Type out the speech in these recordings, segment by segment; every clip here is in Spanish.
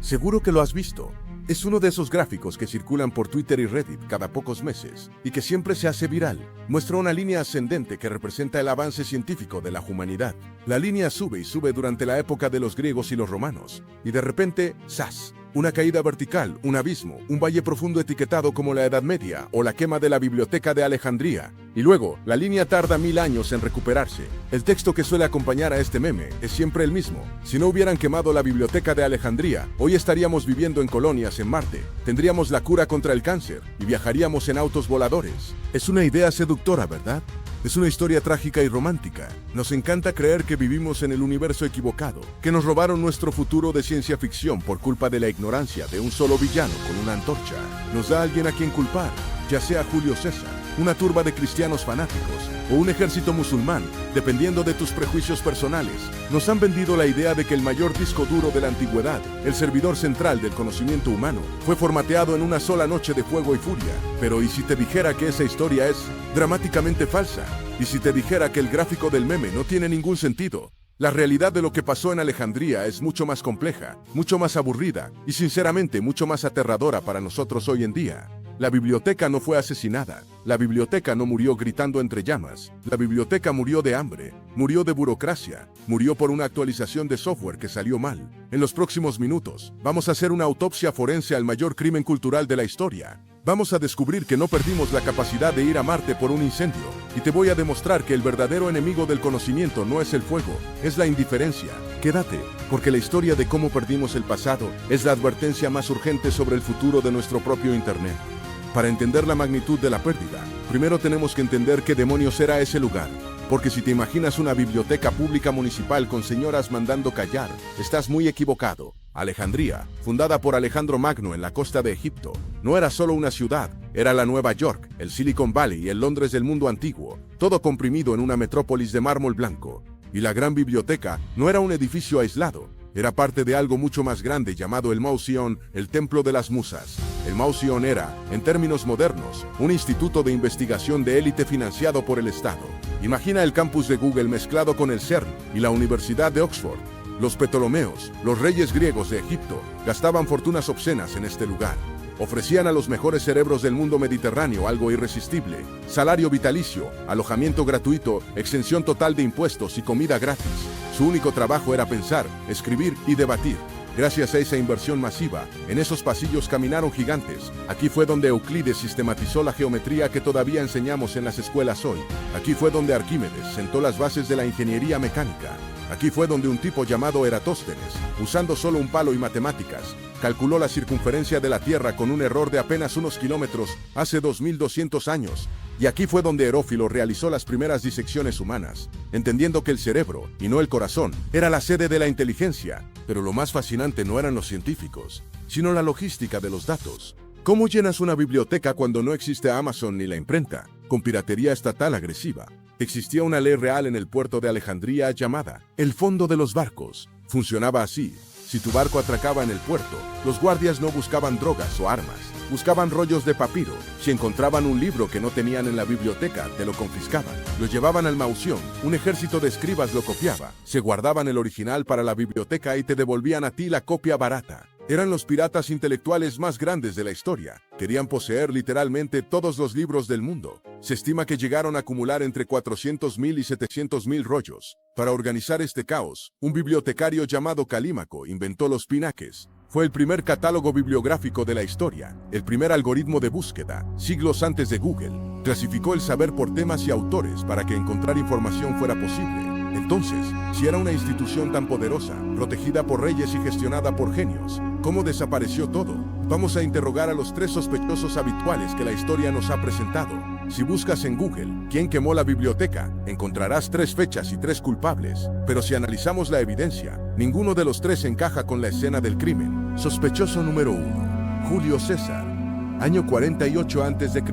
Seguro que lo has visto. Es uno de esos gráficos que circulan por Twitter y Reddit cada pocos meses y que siempre se hace viral. Muestra una línea ascendente que representa el avance científico de la humanidad. La línea sube y sube durante la época de los griegos y los romanos. Y de repente, ¡zas! Una caída vertical, un abismo, un valle profundo etiquetado como la Edad Media o la quema de la Biblioteca de Alejandría. Y luego, la línea tarda 1000 años en recuperarse. El texto que suele acompañar a este meme es siempre el mismo. Si no hubieran quemado la Biblioteca de Alejandría, hoy estaríamos viviendo en colonias en Marte, tendríamos la cura contra el cáncer y viajaríamos en autos voladores. Es una idea seductora, ¿verdad? Es una historia trágica y romántica. Nos encanta creer que vivimos en el universo equivocado, que nos robaron nuestro futuro de ciencia ficción por culpa de la ignorancia de un solo villano con una antorcha. Nos da alguien a quien culpar, ya sea Julio César, una turba de cristianos fanáticos o un ejército musulmán, dependiendo de tus prejuicios personales. Nos han vendido la idea de que el mayor disco duro de la antigüedad, el servidor central del conocimiento humano, fue formateado en una sola noche de fuego y furia. Pero ¿y si te dijera que esa historia es dramáticamente falsa? ¿Y si te dijera que el gráfico del meme no tiene ningún sentido? La realidad de lo que pasó en Alejandría es mucho más compleja, mucho más aburrida y sinceramente mucho más aterradora para nosotros hoy en día. La biblioteca no fue asesinada, la biblioteca no murió gritando entre llamas, la biblioteca murió de hambre, murió de burocracia, murió por una actualización de software que salió mal. En los próximos minutos, vamos a hacer una autopsia forense al mayor crimen cultural de la historia. Vamos a descubrir que no perdimos la capacidad de ir a Marte por un incendio, y te voy a demostrar que el verdadero enemigo del conocimiento no es el fuego, es la indiferencia. Quédate, porque la historia de cómo perdimos el pasado es la advertencia más urgente sobre el futuro de nuestro propio Internet. Para entender la magnitud de la pérdida, primero tenemos que entender qué demonios era ese lugar. Porque si te imaginas una biblioteca pública municipal con señoras mandando callar, estás muy equivocado. Alejandría, fundada por Alejandro Magno en la costa de Egipto, no era solo una ciudad, era la Nueva York, el Silicon Valley y el Londres del mundo antiguo, todo comprimido en una metrópolis de mármol blanco. Y la gran biblioteca no era un edificio aislado, era parte de algo mucho más grande llamado el Mauseon, el Templo de las Musas. El Mauseon era, en términos modernos, un instituto de investigación de élite financiado por el Estado. Imagina el campus de Google mezclado con el CERN y la Universidad de Oxford. Los Ptolomeos, los reyes griegos de Egipto, gastaban fortunas obscenas en este lugar. Ofrecían a los mejores cerebros del mundo mediterráneo algo irresistible: salario vitalicio, alojamiento gratuito, exención total de impuestos y comida gratis. Su único trabajo era pensar, escribir y debatir. Gracias a esa inversión masiva, en esos pasillos caminaron gigantes. Aquí fue donde Euclides sistematizó la geometría que todavía enseñamos en las escuelas hoy. Aquí fue donde Arquímedes sentó las bases de la ingeniería mecánica. Aquí fue donde un tipo llamado Eratóstenes, usando solo un palo y matemáticas, calculó la circunferencia de la Tierra con un error de apenas unos kilómetros hace 2200 años. Y aquí fue donde Herófilo realizó las primeras disecciones humanas, entendiendo que el cerebro, y no el corazón, era la sede de la inteligencia. Pero lo más fascinante no eran los científicos, sino la logística de los datos. ¿Cómo llenas una biblioteca cuando no existe Amazon ni la imprenta? Con piratería estatal agresiva. Existía una ley real en el puerto de Alejandría llamada el Fondo de los Barcos. Funcionaba así: si tu barco atracaba en el puerto, los guardias no buscaban drogas o armas, buscaban rollos de papiro. Si encontraban un libro que no tenían en la biblioteca, te lo confiscaban. Lo llevaban al Mauseón, un ejército de escribas lo copiaba, se guardaban el original para la biblioteca y te devolvían a ti la copia barata. Eran los piratas intelectuales más grandes de la historia. Querían poseer literalmente todos los libros del mundo. Se estima que llegaron a acumular entre 400.000 y 700.000 rollos. Para organizar este caos, un bibliotecario llamado Calímaco inventó los pinaques. Fue el primer catálogo bibliográfico de la historia, el primer algoritmo de búsqueda, siglos antes de Google. Clasificó el saber por temas y autores para que encontrar información fuera posible. Entonces, si era una institución tan poderosa, protegida por reyes y gestionada por genios, ¿cómo desapareció todo? Vamos a interrogar a los 3 sospechosos habituales que la historia nos ha presentado. Si buscas en Google ¿quién quemó la biblioteca?, encontrarás 3 fechas y 3 culpables. Pero si analizamos la evidencia, ninguno de los 3 encaja con la escena del crimen. Sospechoso número 1. Julio César. Año 48 a.C.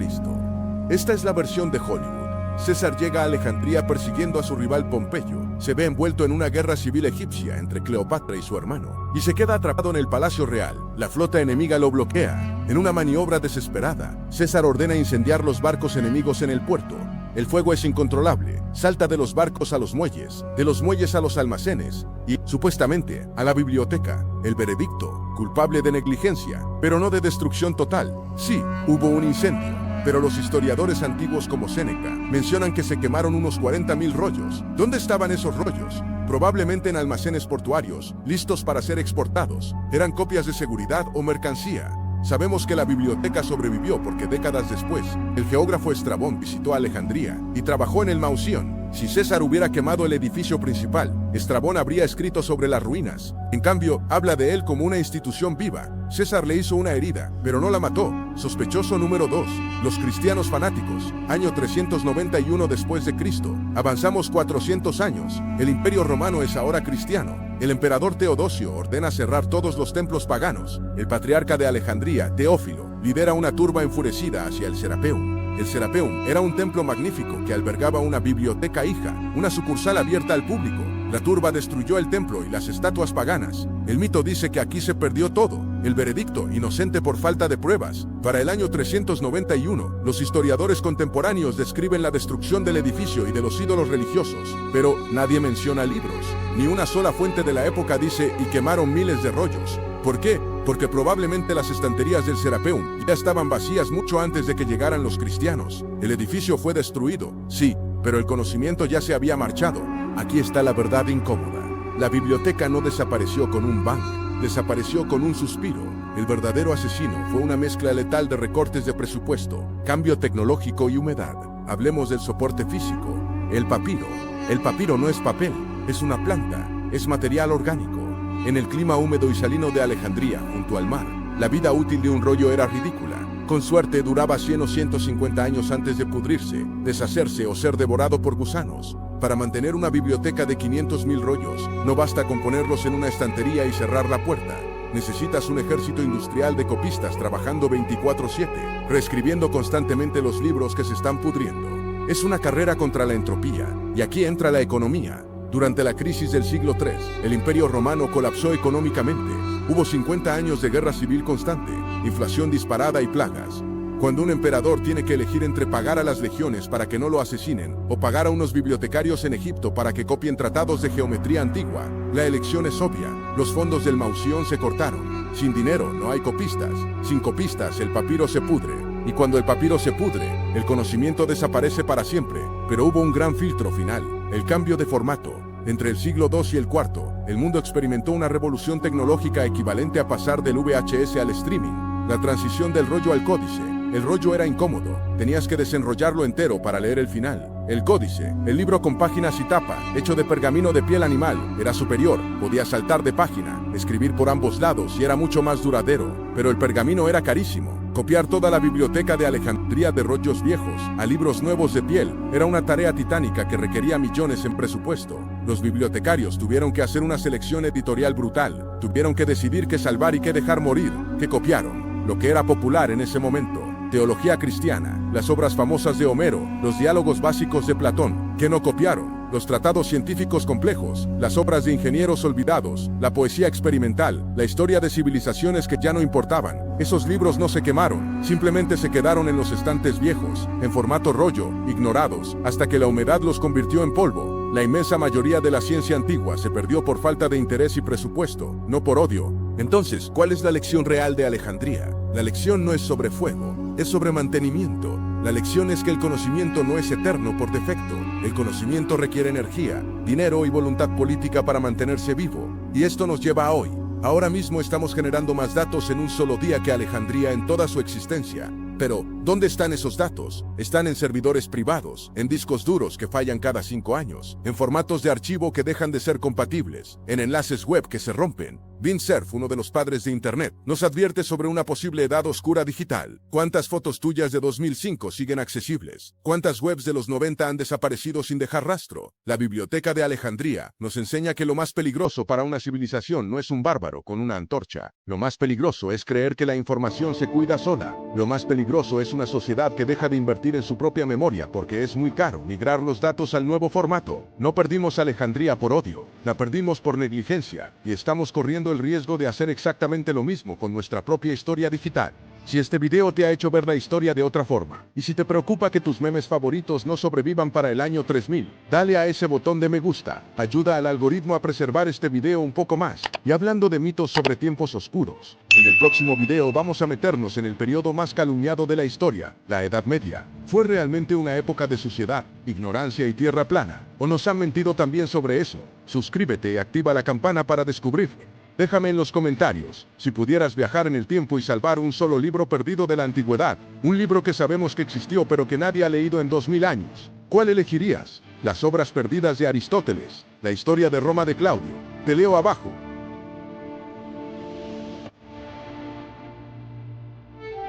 Esta es la versión de Hollywood. César llega a Alejandría persiguiendo a su rival Pompeyo. Se ve envuelto en una guerra civil egipcia entre Cleopatra y su hermano, y se queda atrapado en el palacio real. La flota enemiga lo bloquea. En una maniobra desesperada, César ordena incendiar los barcos enemigos en el puerto. El fuego es incontrolable, salta de los barcos a los muelles, de los muelles a los almacenes y, supuestamente, a la biblioteca. El veredicto: culpable de negligencia, pero no de destrucción total. Sí, hubo un incendio, pero los historiadores antiguos como Séneca mencionan que se quemaron unos 40.000 rollos. ¿Dónde estaban esos rollos? Probablemente en almacenes portuarios, listos para ser exportados. Eran copias de seguridad o mercancía. Sabemos que la biblioteca sobrevivió porque décadas después, el geógrafo Estrabón visitó Alejandría y trabajó en el Mausión. Si César hubiera quemado el edificio principal, Estrabón habría escrito sobre las ruinas. En cambio, habla de él como una institución viva. César le hizo una herida, pero no la mató. Sospechoso número 2. Los cristianos fanáticos. Año 391 después de Cristo. Avanzamos 400 años. El Imperio Romano es ahora cristiano. El emperador Teodosio ordena cerrar todos los templos paganos. El patriarca de Alejandría, Teófilo, lidera una turba enfurecida hacia el Serapeum. El Serapeum era un templo magnífico que albergaba una biblioteca hija, una sucursal abierta al público. La turba destruyó el templo y las estatuas paganas. El mito dice que aquí se perdió todo. El veredicto, inocente por falta de pruebas. Para el año 391, los historiadores contemporáneos describen la destrucción del edificio y de los ídolos religiosos, pero nadie menciona libros. Ni una sola fuente de la época dice "y quemaron miles de rollos". ¿Por qué? Porque probablemente las estanterías del Serapeum ya estaban vacías mucho antes de que llegaran los cristianos. El edificio fue destruido, sí, pero el conocimiento ya se había marchado. Aquí está la verdad incómoda. La biblioteca no desapareció con un bang, desapareció con un suspiro. El verdadero asesino fue una mezcla letal de recortes de presupuesto, cambio tecnológico y humedad. Hablemos del soporte físico, el papiro. El papiro no es papel, es una planta, es material orgánico. En el clima húmedo y salino de Alejandría, junto al mar, la vida útil de un rollo era ridícula. Con suerte duraba 100 o 150 años antes de pudrirse, deshacerse o ser devorado por gusanos. Para mantener una biblioteca de 500.000 rollos, no basta con ponerlos en una estantería y cerrar la puerta. Necesitas un ejército industrial de copistas trabajando 24/7, reescribiendo constantemente los libros que se están pudriendo. Es una carrera contra la entropía, y aquí entra la economía. Durante la crisis del siglo III, el Imperio Romano colapsó económicamente. Hubo 50 años de guerra civil constante, inflación disparada y plagas. Cuando un emperador tiene que elegir entre pagar a las legiones para que no lo asesinen o pagar a unos bibliotecarios en Egipto para que copien tratados de geometría antigua, la elección es obvia. Los fondos del Mausión se cortaron. Sin dinero no hay copistas. Sin copistas el papiro se pudre. Y cuando el papiro se pudre, el conocimiento desaparece para siempre. Pero hubo un gran filtro final, el cambio de formato. Entre el siglo II y el IV, el mundo experimentó una revolución tecnológica equivalente a pasar del VHS al streaming. La transición del rollo al códice. El rollo era incómodo, tenías que desenrollarlo entero para leer el final. El códice, el libro con páginas y tapa, hecho de pergamino de piel animal, era superior, podías saltar de página, escribir por ambos lados y era mucho más duradero, pero el pergamino era carísimo. Copiar toda la biblioteca de Alejandría de rollos viejos a libros nuevos de piel era una tarea titánica que requería millones en presupuesto. Los bibliotecarios tuvieron que hacer una selección editorial brutal, tuvieron que decidir qué salvar y qué dejar morir, qué copiaron, lo que era popular en ese momento. Teología cristiana, las obras famosas de Homero, los diálogos básicos de Platón, que no copiaron, los tratados científicos complejos, las obras de ingenieros olvidados, la poesía experimental, la historia de civilizaciones que ya no importaban. Esos libros no se quemaron, simplemente se quedaron en los estantes viejos, en formato rollo, ignorados, hasta que la humedad los convirtió en polvo. La inmensa mayoría de la ciencia antigua se perdió por falta de interés y presupuesto, no por odio. Entonces, ¿cuál es la lección real de Alejandría? La lección no es sobre fuego, es sobre mantenimiento. La lección es que el conocimiento no es eterno por defecto. El conocimiento requiere energía, dinero y voluntad política para mantenerse vivo. Y esto nos lleva a hoy. Ahora mismo estamos generando más datos en un solo día que Alejandría en toda su existencia. Pero, ¿dónde están esos datos? Están en servidores privados, en discos duros que fallan cada 5 años, en formatos de archivo que dejan de ser compatibles, en enlaces web que se rompen. Vint Cerf, uno de los padres de Internet, nos advierte sobre una posible edad oscura digital. ¿Cuántas fotos tuyas de 2005 siguen accesibles? ¿Cuántas webs de los 90 han desaparecido sin dejar rastro? La Biblioteca de Alejandría nos enseña que lo más peligroso para una civilización no es un bárbaro con una antorcha. Lo más peligroso es creer que la información se cuida sola. Lo más peligroso es una sociedad que deja de invertir en su propia memoria porque es muy caro migrar los datos al nuevo formato. No perdimos Alejandría por odio, la perdimos por negligencia y estamos corriendo el riesgo de hacer exactamente lo mismo con nuestra propia historia digital. Si este video te ha hecho ver la historia de otra forma, y si te preocupa que tus memes favoritos no sobrevivan para el año 3000, dale a ese botón de me gusta, ayuda al algoritmo a preservar este video un poco más. Y hablando de mitos sobre tiempos oscuros, en el próximo video vamos a meternos en el periodo más calumniado de la historia, la Edad Media. ¿Fue realmente una época de suciedad, ignorancia y tierra plana? ¿O nos han mentido también sobre eso? Suscríbete y activa la campana para descubrirlo. Déjame en los comentarios, si pudieras viajar en el tiempo y salvar un solo libro perdido de la antigüedad, un libro que sabemos que existió pero que nadie ha leído en 2000 años, ¿cuál elegirías? ¿Las obras perdidas de Aristóteles? ¿La historia de Roma de Claudio? Te leo abajo.